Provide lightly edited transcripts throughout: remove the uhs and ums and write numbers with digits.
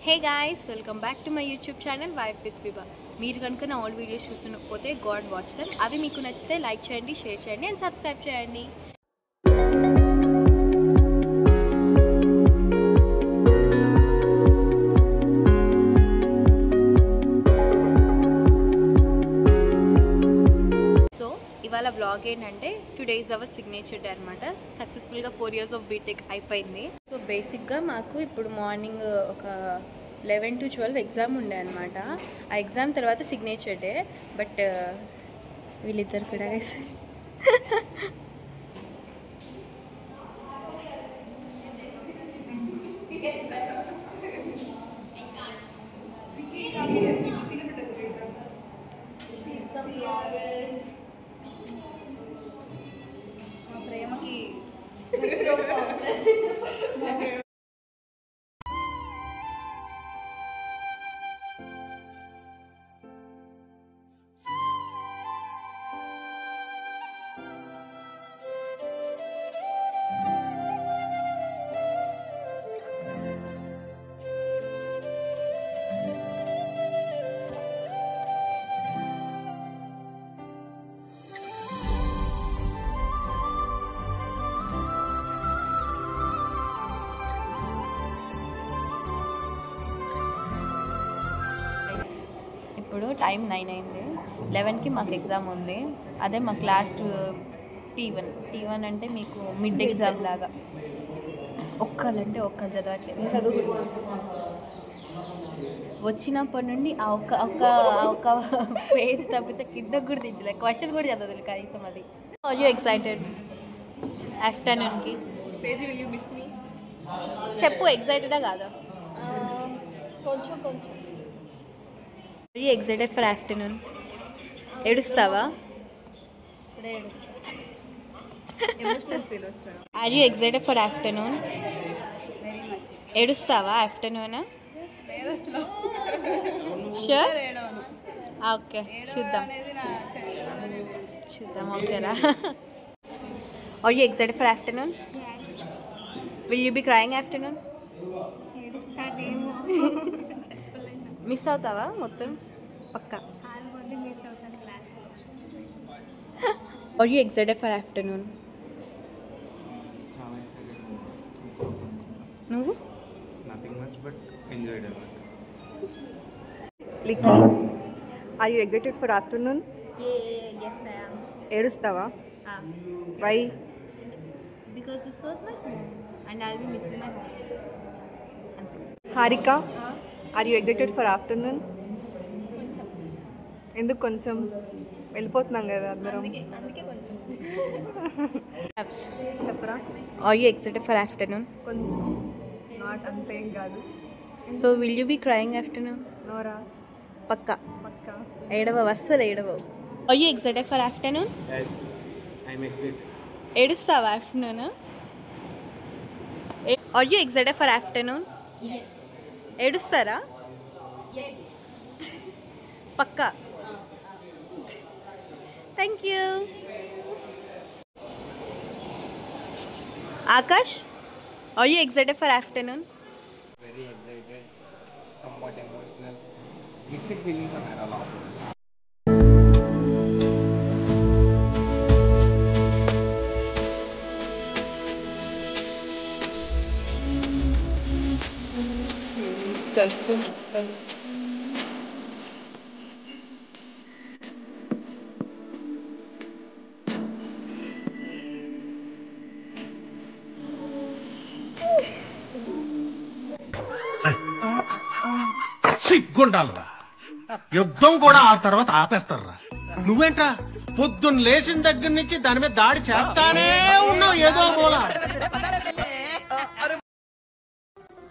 Hey guys, welcome back to my YouTube channel Vibe with Viva. మీరు కనుక నా old videos చూస్తున్నకపోతే go watch them. అవి మీకు నచ్చితే లైక్ చేయండి, షేర్ చేయండి అండ్ సబ్స్క్రైబ్ చేయండి. ఇవాళ బ్లాగ్ ఏంటంటే today is our signature day అనమాట. సక్సెస్ఫుల్గా 4 years ఆఫ్ బీటెక్ అయిపోయింది. సో బేసిక్గా మాకు ఇప్పుడు మార్నింగ్ ఒక 11 to 12 ఎగ్జామ్ ఉండే అనమాట. ఆ ఎగ్జామ్ తర్వాత సిగ్నేచర్ డే. బట్ వీళ్ళిద్దరు కూడా ఇప్పుడు టైం 9 అయింది. 11కి మాకు ఎగ్జామ్ ఉంది. అదే మాకు లాస్ట్ T1 అంటే మీకు మిడ్ ఎగ్జామ్ లాగా. ఒక్కళ్ళంటే ఒక్కరు చదవట్లేదు. వచ్చినప్పటి నుండి ఆ ఒక్క పేజ్ తప్పితే కింద కూడా దించలేదు. క్వశ్చన్ కూడా చదవదు కనీసం. అది ఆర్ యూ ఎక్సైటెడ్ ఆఫ్టర్నూన్కి? చెప్పు, ఎక్సైటెడా కాదా? కొంచెం Are you excited for afternoon? ఏడుస్తావా? Are you excited for afternoon? Very much. ఏడుస్తావా ఆఫ్టర్నూన్? షూర్? ఓకే, చూద్దాం. ఓకేరా. Are you excited for afternoon? Will you be crying afternoon? Miss అవుతావా మొత్తం? పక్కా. Are you excited for afternoon? నువ్వు? Nothing much but enjoyed a lot. Likki, are you excited for afternoon? Yes, I am. ఏడుస్తావా? Why? Because this was my home and I'll be missing my home. Harika, are you excited for afternoon? కొంచెం. ఎందుకు కొంచెం? వెళ్ళిపోతున్నాం కదా అందరం. అందుకే కొంచెం. చెప్పరా? Are you excited for afternoon? కొంచెం. నాట్ అంతేం కాదు. So will you be crying afternoon? నోరా? పక్కా. పక్కా. అస్సలు ఏడవవు. Are you excited for afternoon? Yes, I'm excited. ఏడుస్తావా ఆఫ్టర్నూన్? Are you excited for afternoon? Yes. ఏడుస్తారా? Yes. పక్కా. Thank you. Akash, are you excited for afternoon? Very excited, somewhat emotional. Mixed feelings are there a lot. సిగ్గుండాలరా. యుద్ధం కూడా ఆ తర్వాత ఆపేస్తారా. నువ్వేంట్రా పొద్దున్న లేచిన దగ్గర నుంచి దాని మీద దాడి చేస్తానే ఉన్నావు ఏదో మూల.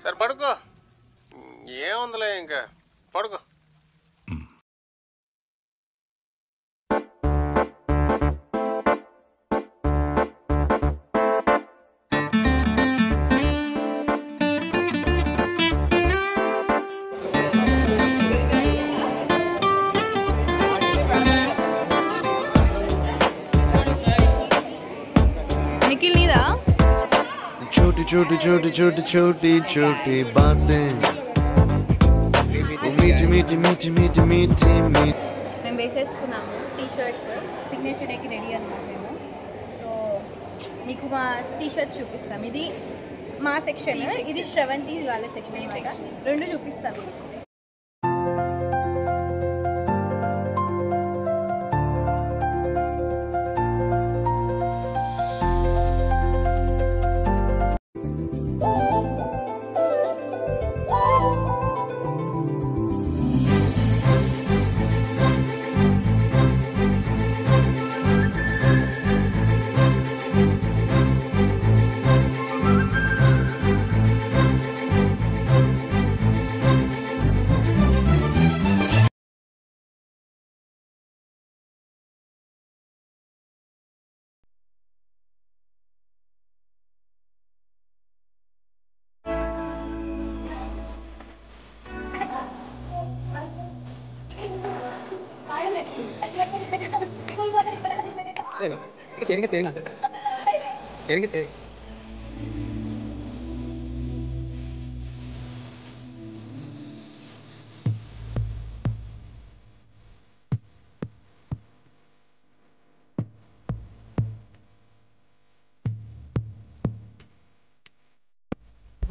సరే పడుకో, ఏముందిలే ఇంకా పడుకో. छोटी छोटी छोटी छोटी छोटी छोटी बातें మేము వేసేసుకున్నాము టీ షర్ట్స్ సిగ్నేచర్ డేకి రెడీ అనమాట మేము. సో మీకు మా టీ షర్ట్స్ చూపిస్తాం. ఇది మా సెక్షన్, ఇది శ్రవంతి వాళ్ళ సెక్షన్ అనమాట. రెండు చూపిస్తాము.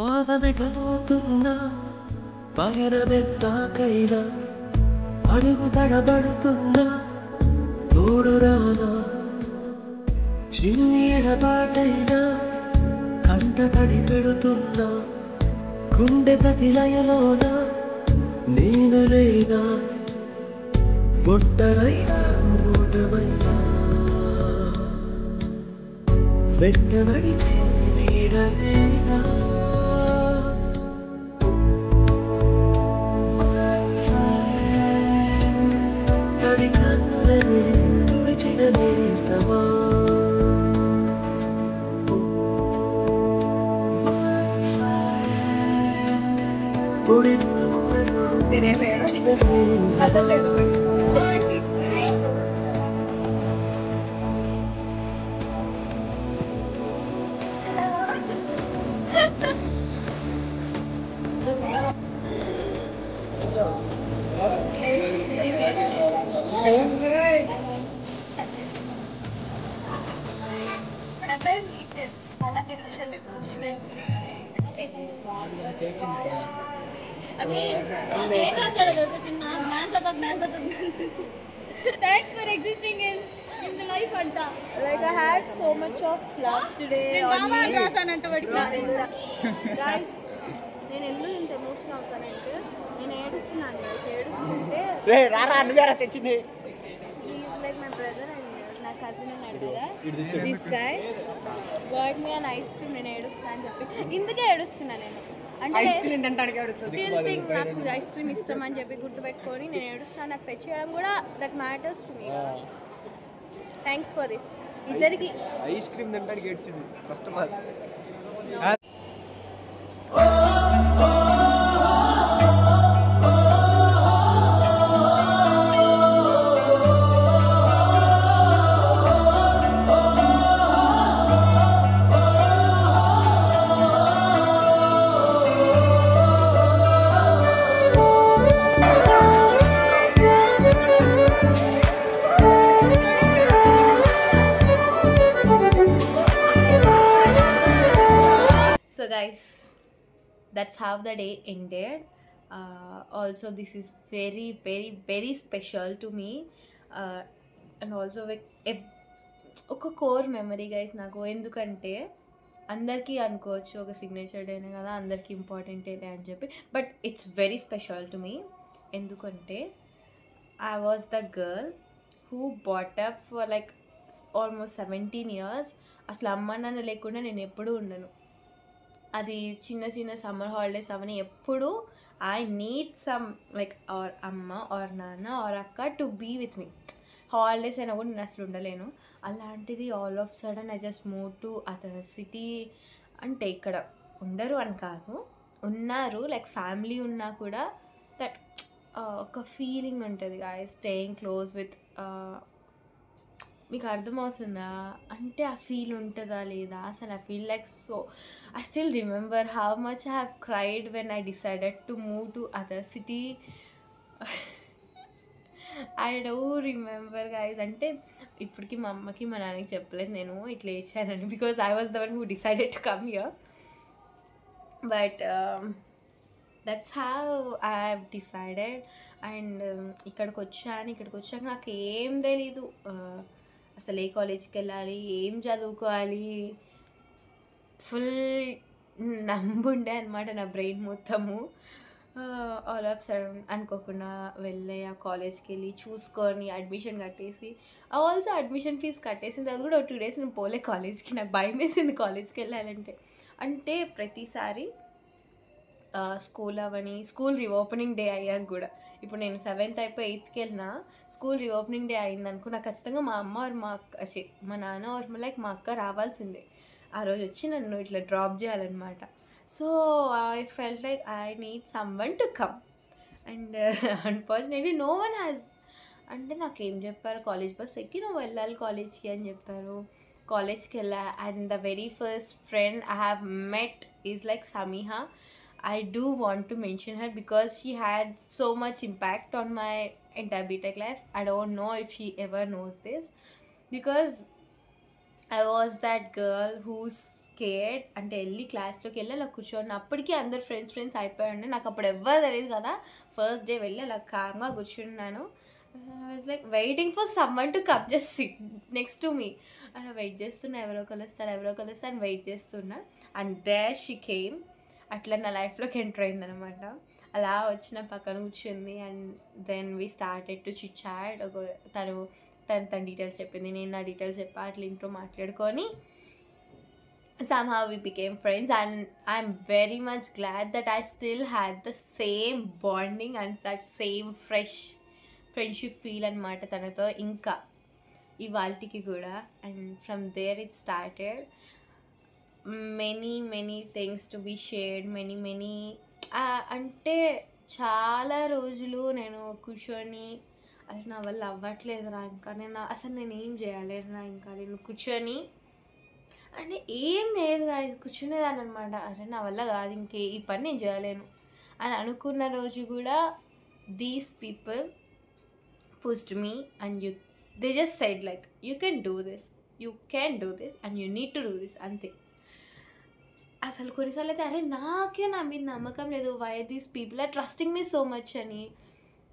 బాధపెట్టబోతున్నా పయనమెత్తాకైనా అడుగు తడబడుతున్నా తోడురానా చిన్ని ఎడబాటైనా కంట తడి పెడుతున్నా గుండె ప్రతిలయలోన నేను లేనా ఒంటరైనా ఓటమైనా వెంట నడిచే నీడైనా తడి కన్నులని తుడిచిన నేస్తమా చిన్న స్నేహం Thanks for existing in the life anta. Like I had so much of love today on you. Guys, నేను ఎందుకు ఇంత ఎమోషన్ అవుతానంటే నేను ఏడుస్తున్నాను guys. ఏడుస్తుంటే he's like my brother and నా కజిన్ ఉన్నాడు కదా, this guy bought me an ice cream. నేను ఏడుస్తున్నా అని చెప్పి ఇందుకే ఏడుస్తున్నా నేను. అంటే నాకు ఐస్ క్రీమ్ ఇష్టం అని చెప్పి గుర్తుపెట్టుకొని నేను ఏడుస్తాను. నాకు తెచ్చేయడం కూడా that matters to me. Thanks for this. ఇద్దరికి ఐస్ క్రీమ్ తినడానికి ఏడ్చింది first of all. So guys, that's how the day ended. Also this is very very very special to me, and also ఒక కోర్ మెమరీ గైస్ నాకు. ఎందుకంటే అందరికీ అనుకోవచ్చు ఒక signature డేనే కదా, అందరికీ ఇంపార్టెంట్ డే అని చెప్పి, but it's very special to me. ఎందుకంటే I was the girl who brought up for like almost 17 years. అసలు అమ్మ నాన్న లేకుండా నేను ఎప్పుడూ ఉండను. అది చిన్న చిన్న సమ్మర్ హాలిడేస్ అవన్నీ ఎప్పుడు I need some like or అమ్మ ఆర్ నాన్న ఆర్ అక్క to be with me. Holidays అయినా కూడా నేను అసలు ఉండలేను. అలాంటిది all of sudden I just move to other city. అంటే ఇక్కడ ఉండరు అని కాదు, ఉన్నారు, లైక్ ఫ్యామిలీ ఉన్నా కూడా దట్ ఒక ఫీలింగ్ ఉంటుంది గాయస్, స్టేయింగ్ క్లోజ్ విత్. మీకు అర్థమవుతుందా అంటే ఆ ఫీల్ ఉంటుందా లేదా అసలు? I feel like so I still remember how much I have cried when I decided to move to other city. I do remember guys. అంటే ఇప్పటికి మా అమ్మకి మా నాన్నకి చెప్పలేదు నేను ఇట్లా వేసానని, because I was the one who decided to come here. But that's how I have decided. And ఇక్కడికి వచ్చాక నాకు ఏం తెలీదు అసలు ఏ కాలేజ్కి వెళ్ళాలి, ఏం చదువుకోవాలి. ఫుల్ నంబుండే అనమాట నా బ్రెయిన్ మొత్తము. ఆల్ ఆఫ్ సడన్ అనుకోకుండా వెళ్ళి ఆ కాలేజ్కి వెళ్ళి చూసుకొని అడ్మిషన్ కట్టేసి, ఆల్సో అడ్మిషన్ ఫీజు కట్టేసిన తర్వాత కూడా 2 days నేను పోలే కాలేజ్కి. నాకు భయం వేసింది కాలేజ్కి వెళ్ళాలంటే. అంటే ప్రతిసారి స్కూల్ అవని, స్కూల్ రీఓపెనింగ్ డే అయ్యాక కూడా, ఇప్పుడు నేను 7th అయిపోయి 8th వెళ్ళినా స్కూల్ రీఓపెనింగ్ డే అయిందనుకో, నాకు ఖచ్చితంగా మా అమ్మ ఆర్ మా అక్క, మా నాన్న ఆర్ లైక్ మా అక్క రావాల్సిందే. ఆ రోజు వచ్చి నన్ను ఇట్లా డ్రాప్ చేయాలన్నమాట. So I felt like I need some one to come. And unfortunately no one has. అంటే నాకేం చెప్పారు, కాలేజ్ బస్ ఎక్కి నువ్వు వెళ్ళాలి కాలేజ్కి అని చెప్పారు. కాలేజ్కి వెళ్ళా. And the very first friend I have met is like Sameeha. I do want to mention her because she had so much impact on my entire BTech life. I don't know if she ever knows this, because I was that girl who's scared. అంటే వెళ్ళి క్లాస్లోకి వెళ్ళి అలా కూర్చోండి, అప్పటికీ అందరు friends అయిపోయాడు. నాకు అప్పుడు ఎవ్వరు తెలియదు కదా. ఫస్ట్ డే వెళ్ళి అలా కామ్గా కూర్చున్నాను. I was like waiting for someone to come just sit next to me. అలా వెయిట్ చేస్తున్నా, ఎవరో కలుస్తారు అని వెయిట్ చేస్తున్నా. And there she came. అట్లా నా లైఫ్లోకి ఎంటర్ అయిందనమాట. అలా వచ్చిన పక్కన కూర్చుంది. And then we started to chit chat. తన డీటెయిల్స్ చెప్పింది, నేను నా డీటెయిల్స్ చెప్పా. అట్లా ఇంట్లో మాట్లాడుకొని somehow we became friends. And I'm very much glad that I still had the same bonding and that same fresh friendship feel అనమాట తనతో ఇంకా ఇవాల్టికి కూడా. And from there it started. many things to be shared, many అంటే చాలా రోజులు నేను కూర్చొని అసలు నా వల్ల అవ్వట్లేదురా, ఇంకా నేను ఏం చేయలేదురా, ఇంకా నేను కూర్చొని అంటే ఏం లేదు కాదు కూర్చునేదాన్ని అనమాట. అరే నా వల్ల కాదు, ఇంకే ఈ పని నేను చేయలేను అని అనుకున్న రోజు కూడా these people pushed me and they just said like you can do this and you need to do this అంతే. అసలు కొన్నిసార్లు అయితే అరే నాకే నా మీద నమ్మకం లేదు, why these people are trusting me so much అని.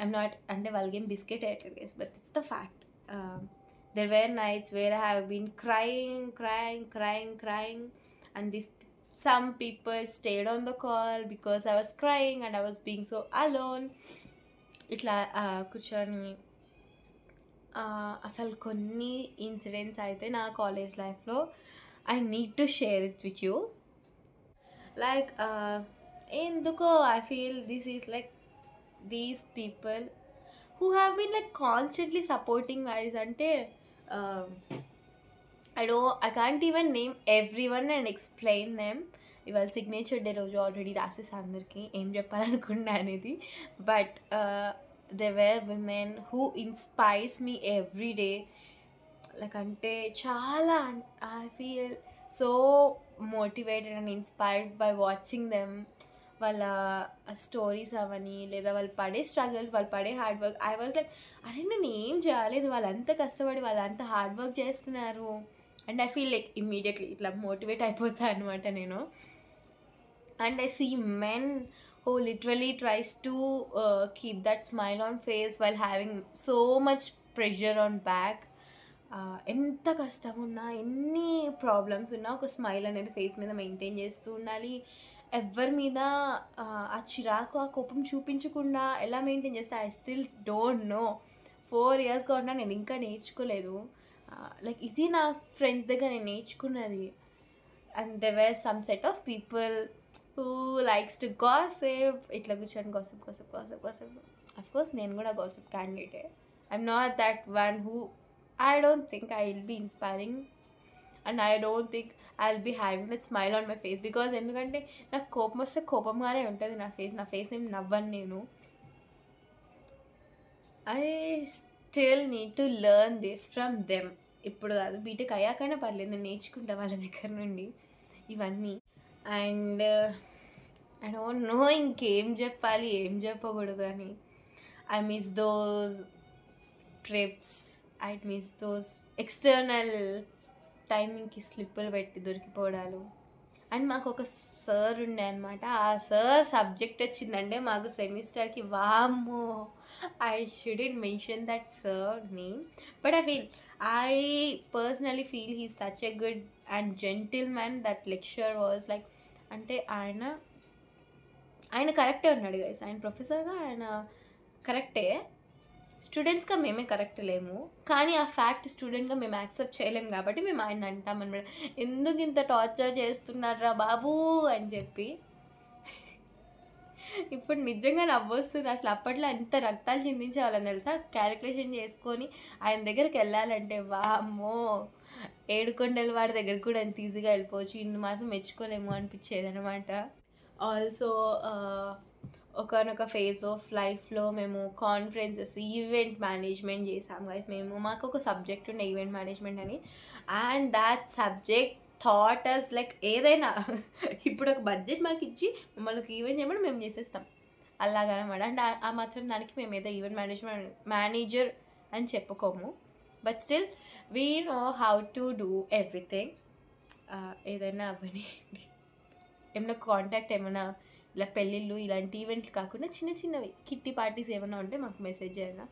ఐమ్ నాట్ అంటే వాళ్ళకి ఏం బిస్కెట్ అయ్యట్లేదు guys, but it's the fact. There were nights where I have been crying and this some people stayed on the call because I was crying and I was being so alone. ఇట్లా కూర్చొని అసలు కొన్ని incidents అయితే నా college లైఫ్లో I need to share it with you. Like ఎందుకో I feel this is like these people who have been like constantly supporting guys. అంటే I can't even name everyone and explain them. ఇవాళ signature day రోజు already రాసేసి అందరికీ ఏం చెప్పాలనుకున్నా అనేది. But they were women who inspires me every day. Like అంటే చాలా I feel so motivated and inspired by watching them. వాళ్ళ స్టోరీస్ అవని, లేదా వాళ్ళు పడే స్ట్రగల్స్, వాళ్ళు పడే hard work. I was like అరే నేను ఏం చేయలేదు, వాళ్ళంతా కష్టపడి వాళ్ళంతా హార్డ్ వర్క్ చేస్తున్నారు. And I feel like immediately ఇట్లా మోటివేట్ అయిపోతాను అనమాట నేను. And I see men who literally tries to keep that smile on face while having so much pressure on back. ఎంత కష్టం ఉన్నా, ఎన్ని ప్రాబ్లమ్స్ ఉన్నా ఒక స్మైల్ అనేది ఫేస్ మీద మెయింటైన్ చేస్తూ ఉండాలి. ఎవరి మీద ఆ చిరాకు, ఆ కోపం చూపించకుండా ఎలా మెయింటైన్ చేస్తే ఐ స్టిల్ డోంట్ నో. 4 yearsగా ఉన్నా నేను ఇంకా నేర్చుకోలేదు. లైక్ ఇది నా ఫ్రెండ్స్ దగ్గర నేను నేర్చుకున్నది. And there were some set of people who likes to gossip. ఇట్లా కూర్చొని gossip. Of course నేను కూడా gossip candidate. I'm not that one who I don't think I'll be inspiring and I don't think I'll be having that smile on my face, because ఎందుకంటే నాకు కోపం వస్తే కోపంగానే ఉంటుంది నా ఫేస్ ఏం నవ్వను నేను. I still need to learn this from them. ఇప్పుడు కాదు, బీటెక్ అయ్యాకైనా పర్లేదు, నేను నేర్చుకుంటా వాళ్ళ దగ్గర నుండి ఇవన్నీ. అండ్ ఐ డోంట్ నో ఇంకేం చెప్పాలి, ఏం చెప్పకూడదు అని. I miss those trips. I miss those external టైమింగ్కి స్లిప్పులు పెట్టి దొరికిపోవడాలు. అండ్ మాకు ఒక సార్ ఉండే అనమాట. ఆ సార్ సబ్జెక్ట్ వచ్చిందంటే మాకు సెమిస్టర్కి వామ్మో, I shouldn't mention that sir name, but I personally feel he's such a good and gentleman. That lecture was like, అంటే ఆయన కరెక్టే ఉన్నాడు గైస్. ఆయన ప్రొఫెసర్గా ఆయన కరెక్టే, స్టూడెంట్స్గా మేమే కరెక్ట్ లేము. కానీ ఆ ఫ్యాక్ట్ స్టూడెంట్గా మేము యాక్సెప్ట్ చేయలేము కాబట్టి మేము ఆయన అంటామన్నమాట, ఎందుకు ఇంత టార్చర్ చేస్తున్నారా బాబు అని చెప్పి. ఇప్పుడు నిజంగా నవ్వొస్తుంది. అసలు అప్పట్లో ఎంత రక్తాలు చిందించేవాళ్ళని తెలుసా, క్యాలిక్యులేషన్ చేసుకొని ఆయన దగ్గరికి వెళ్ళాలంటే వామ్మో, ఏడుకొండల వాడి దగ్గరికి కూడా ఎంత ఈజీగా వెళ్ళిపోవచ్చు, ఇన్ని మాత్రం మెచ్చుకోలేము అనిపించేది అనమాట. ఆల్సో ఒకనొక ఫేజ్ ఆఫ్ లైఫ్లో మేము కాన్ఫరెన్సెస్, ఈవెంట్ మేనేజ్మెంట్ చేసాం గైస్. మాకు ఒక సబ్జెక్ట్ ఉండే ఈవెంట్ మేనేజ్మెంట్ అని, and that subject thought us like ఏదైనా ఇప్పుడు ఒక బడ్జెట్ మాకు ఇచ్చి మమ్మల్ని ఒక ఈవెంట్ చేయమని మేము చేసేస్తాం అలాగనమాట. అండ్ ఆ మాత్రం దానికి మేము ఏదో ఈవెంట్ మేనేజర్ అని చెప్పుకోము, but still we know how to do everything. ఏదైనా అవని ఏమైనా కాంటాక్ట్, ఏమైనా ఇలా పెళ్ళిళ్ళు ఇలాంటి ఈవెంట్లు కాకుండా చిన్న చిన్నవి కిట్టి పార్టీస్ ఏమైనా ఉంటే మాకు మెసేజ్ చేయాలి,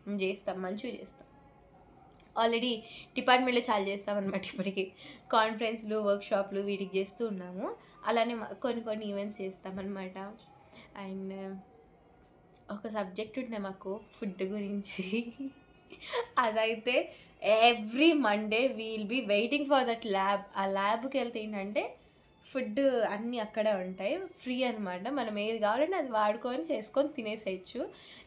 మేము చేస్తాం, మంచిగా చేస్తాం. ఆల్రెడీ డిపార్ట్మెంట్లో చాలా చేస్తామన్నమాట. ఇప్పటికి కాన్ఫరెన్స్లు, వర్క్షాప్లు వీటికి చేస్తూ ఉన్నాము. అలానే కొన్ని ఈవెంట్స్ చేస్తామన్నమాట. అండ్ ఒక సబ్జెక్ట్ ఉండే మాకు ఫుడ్ గురించి, అదైతే every Monday we'll be waiting for that lab. ఆ ల్యాబ్కి వెళ్తే ఏంటంటే ఫుడ్ అన్నీ అక్కడే ఉంటాయి, ఫ్రీ అనమాట. మనం ఏది కావాలంటే అది వాడుకొని చేసుకొని తినేసేయచ్చు.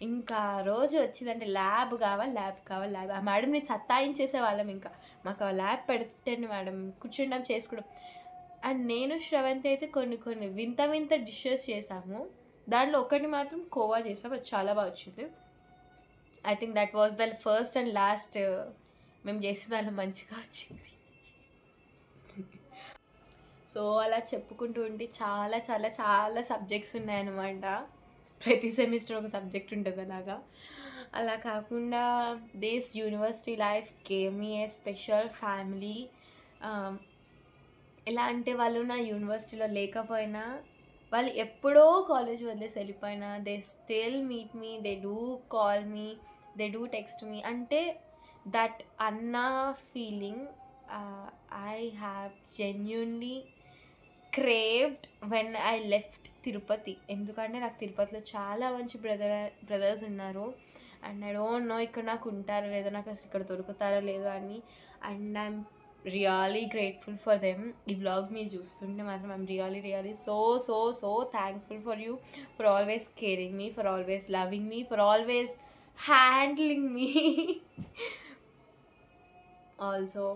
ఇంకా రోజు వచ్చిందంటే ల్యాబ్ కావాలి. ఆ మేడంని సత్తాయించేసే వాళ్ళం. ఇంకా మాకు ఆ ల్యాబ్ పెడితేనే మేడం కూర్చుంటాం చేసుకోవడం. అండ్ నేను శ్రవంతి అయితే కొన్ని వింత డిషెస్ చేసాము. దాంట్లో ఒకటి మాత్రం కోవా చేసాం, అది చాలా బాగా వచ్చింది. I think that was the first and last మేము చేసే దాంట్లో మంచిగా వచ్చింది. సో అలా చెప్పుకుంటూ ఉంటే చాలా చాలా చాలా సబ్జెక్ట్స్ ఉన్నాయన్నమాట. ప్రతి సెమిస్టర్ ఒక సబ్జెక్ట్ ఉంటుంది అలాగా. అలా కాకుండా this university life gave me A special family. ఎలా అంటే వాళ్ళు నా యూనివర్సిటీలో లేకపోయినా, వాళ్ళు ఎప్పుడో కాలేజ్ వదిలేసి వెళ్ళిపోయినా, they still meet me, they do call me, they do text me. అంటే దట్ అన్నా feeling I have genuinely craved when I left Tirupati. ఎందుకంటే నాకు తిరుపతిలో చాలా మంచి బ్రదర్స్ ఉన్నారు. అండ్ ఐ డోంట్ నో ఇక్కడ నాకు ఉంటారో లేదో, నాకు అసలు ఇక్కడ దొరుకుతారో లేదో అని. And I'm really grateful for them. ఈ బ్లాగ్ మీరు చూస్తుంటే మాత్రం I'm really so thankful for you, for always caring me, for always loving me, for always handling me. Also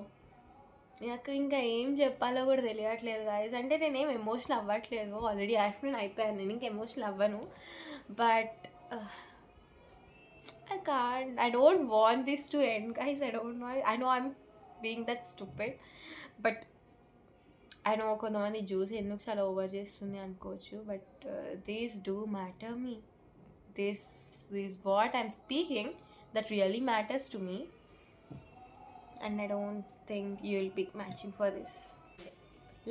నాకు ఇంకా ఏం చెప్పాలో కూడా తెలియట్లేదు గాయస్. అంటే నేనేం ఎమోషనల్ అవ్వట్లేదు, ఆల్రెడీ ఆఫ్టర్నూన్ అయిపోయాను, నేను ఇంకా ఎమోషనల్ అవ్వను. But I don't want this to end, guys. I don't know. I know I'm being that stupid, but I know కొంతమంది చూసి ఎందుకు చాలా ఓవర్ చేస్తుంది అనుకోవచ్చు. But these do matter me. This is what I'm speaking that really matters to me. And I don't think you'll be matching for this.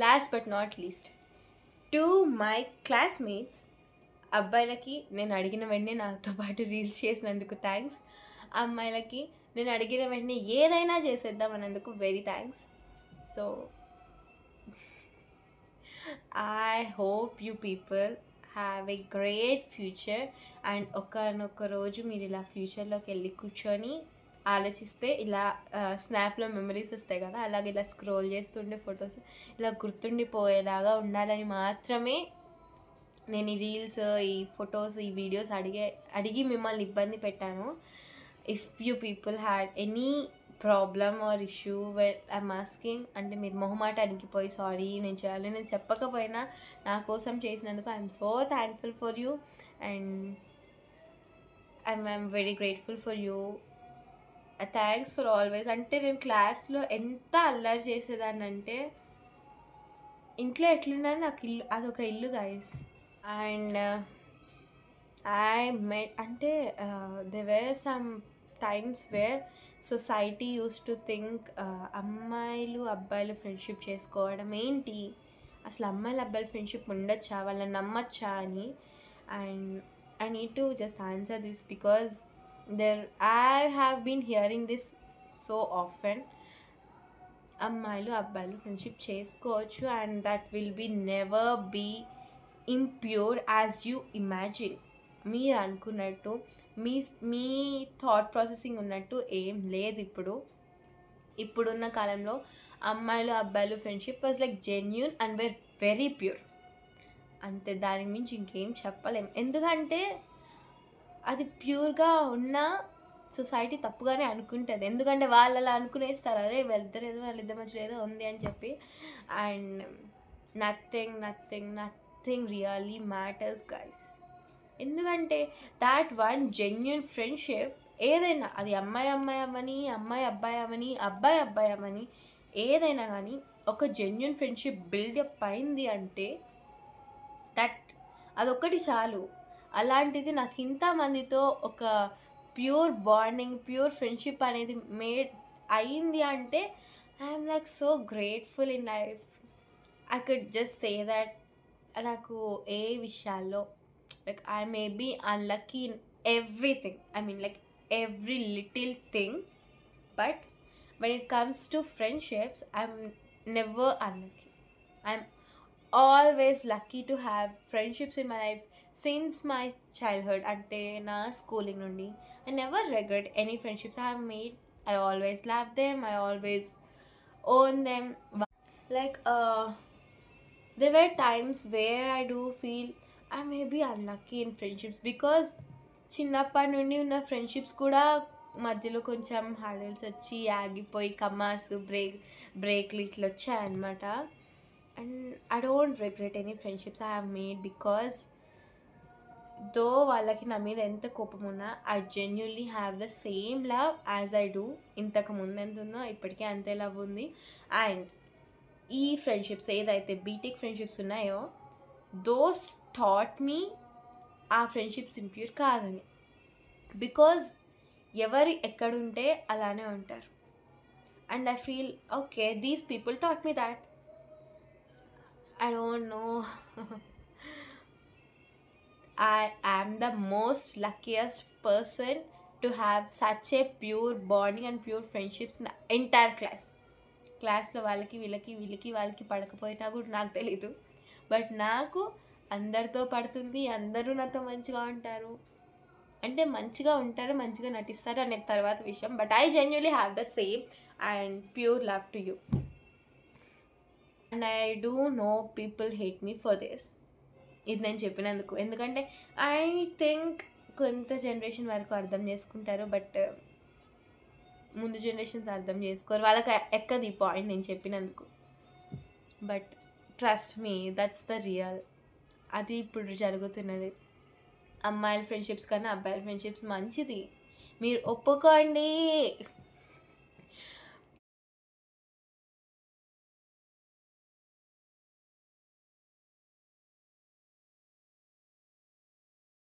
Last but not least, to my classmates, అబ్బాయిలకి నేను అడిగిన వెంటనే నాతో పాటు reels చేసినందుకు thanks. అమ్మాయిలకి నేను అడిగిన వెంటనే ఏదైనా చేసేద్దాం అన్నందుకు very thanks. So I hope you people have a great future. And ఒకనొక రోజు మీరు ఇలా ఫ్యూచర్లోకి వెళ్ళి కూర్చొని ఆలోచిస్తే ఇలా స్నాప్లో మెమరీస్ వస్తాయి కదా, అలాగే ఇలా స్క్రోల్ చేస్తుండే ఫొటోస్ ఇలా గుర్తుండిపోయేలాగా ఉండాలని మాత్రమే నేను ఈ రీల్స్, ఈ ఫొటోస్, ఈ వీడియోస్ అడిగి మిమ్మల్ని ఇబ్బంది పెట్టాను. If you people had any problem or issue where I'm asking, అంటే మీరు మొహమాటానికి పోయి సారీ నేను చేయాలి నేను చెప్పకపోయినా నా కోసం చేసినందుకు I'm so thankful for you. And I'm very grateful for you. Thanks for always. అంటే నేను క్లాస్లో ఎంత అల్లరి చేసేదాన్ని అంటే, ఇంట్లో ఎట్లున్నా నాకు ఇల్లు, అదొక ఇల్లు గైస్. అండ్ I met అంటే there were some times where society used to think అమ్మాయిలు అబ్బాయిలు ఫ్రెండ్షిప్ చేసుకోవడం ఏంటి, అసలు అమ్మాయిలు అబ్బాయిలు ఫ్రెండ్షిప్ ఉండొచ్చా, వాళ్ళని నమ్మచ్చా అని. And I need to just answer this because I have been hearing this so often. అమ్మాయిలు అబ్బాయిలు ఫ్రెండ్షిప్ చేసుకోవచ్చు and that will be never be impure as you imagine. మీరు అనుకున్నట్టు మీ థాట్ ప్రాసెసింగ్ ఉన్నట్టు ఏం లేదు. ఇప్పుడున్న కాలంలో అమ్మాయిలు అబ్బాయిలు friendship was like genuine and very pure. అంతే, దానికి మించి ఇంకేం చెప్పలేం. ఎందుకంటే అది ప్యూర్గా ఉన్న సొసైటీ తప్పుగానే అనుకుంటుంది. ఎందుకంటే వాళ్ళు అలా అనుకునేస్తారు, అరే వాళ్ళిద్దరి మధ్యలో ఏదో ఉంది అని చెప్పి. And nothing really matters guys. ఎందుకంటే దాట్ వన్ జెన్యూన్ ఫ్రెండ్షిప్ ఏదైనా, అది అమ్మాయి అవ్వని, అమ్మాయి అబ్బాయి అవ్వని, ఏదైనా కానీ ఒక జెన్యూన్ ఫ్రెండ్షిప్ బిల్డప్ అయింది అంటే అదొక్కటి చాలు. అలాంటిది నాకు ఇంతమందితో ఒక ప్యూర్ బాండింగ్, ప్యూర్ ఫ్రెండ్షిప్ అనేది మేడ్ అయింది అంటే I'm like so grateful in life. I could just say that నాకు ఏ విషయాల్లో like I may be unlucky in everything, I mean like every little thing, but when it comes to friendships I'm never unlucky. I'm always lucky to have friendships in my life since my childhood. Ante na schooling nundi I never regret any friendships I have made. I always love them, I always own them. Like there were times where I do feel I may be unlucky in friendships because చిన్నప్పటి నుండి ఉన్న friendships కూడా మధ్యలో కొంచెం hurdles వచ్చి ఆగిపోయి కమాస్ బ్రేక్లు ఇట్లా వచ్చాయన్నమాట. And I don't regret any friendships I have made because those వాళ్ళకి నా మీద ఎంత కోపం ఉన్నా I genuinely have the same love as I do. ఇంతకు ముందు ఎంత ఉందో ఇప్పటికే అంతే లవ్ ఉంది. అండ్ ఈ ఫ్రెండ్షిప్స్ ఏదైతే బీటెక్ ఫ్రెండ్షిప్స్ ఉన్నాయో దోస్ థాట్ మీ ఆ ఫ్రెండ్షిప్స్ ఇంప్యూర్ కాదని. బికాజ్ ఎవరు ఎక్కడుంటే అలానే ఉంటారు. And I feel okay these people taught me that. I don't know, I am the most luckiest person to have such a pure bonding and pure friendships in the entire class. క్లాస్లో వాళ్ళకి పడకపోయినా కూడా నాకు తెలీదు, but నాకు అందరితో పడుతుంది, అందరూ నాతో మంచిగా ఉంటారు. అంటే మంచిగా ఉంటారు, మంచిగా నటిస్తారు అనే తర్వాత విషయం, but I genuinely have the same and pure love to you. And I do know people hate me for this, ఇది నేను చెప్పినందుకు. ఎందుకంటే ఐ థింక్ కొంత జనరేషన్ వరకు అర్థం చేసుకుంటారు, బట్ ముందు జనరేషన్స్ అర్థం చేసుకోరు, వాళ్ళకి ఎక్కదు ఈ పాయింట్ నేను చెప్పినందుకు. But trust me, that's the real. అది ఇప్పుడు జరుగుతున్నది. అమ్మాయిల ఫ్రెండ్షిప్స్ కన్నా అబ్బాయిల ఫ్రెండ్షిప్స్ మంచిది, మీరు ఒప్పుకోండి.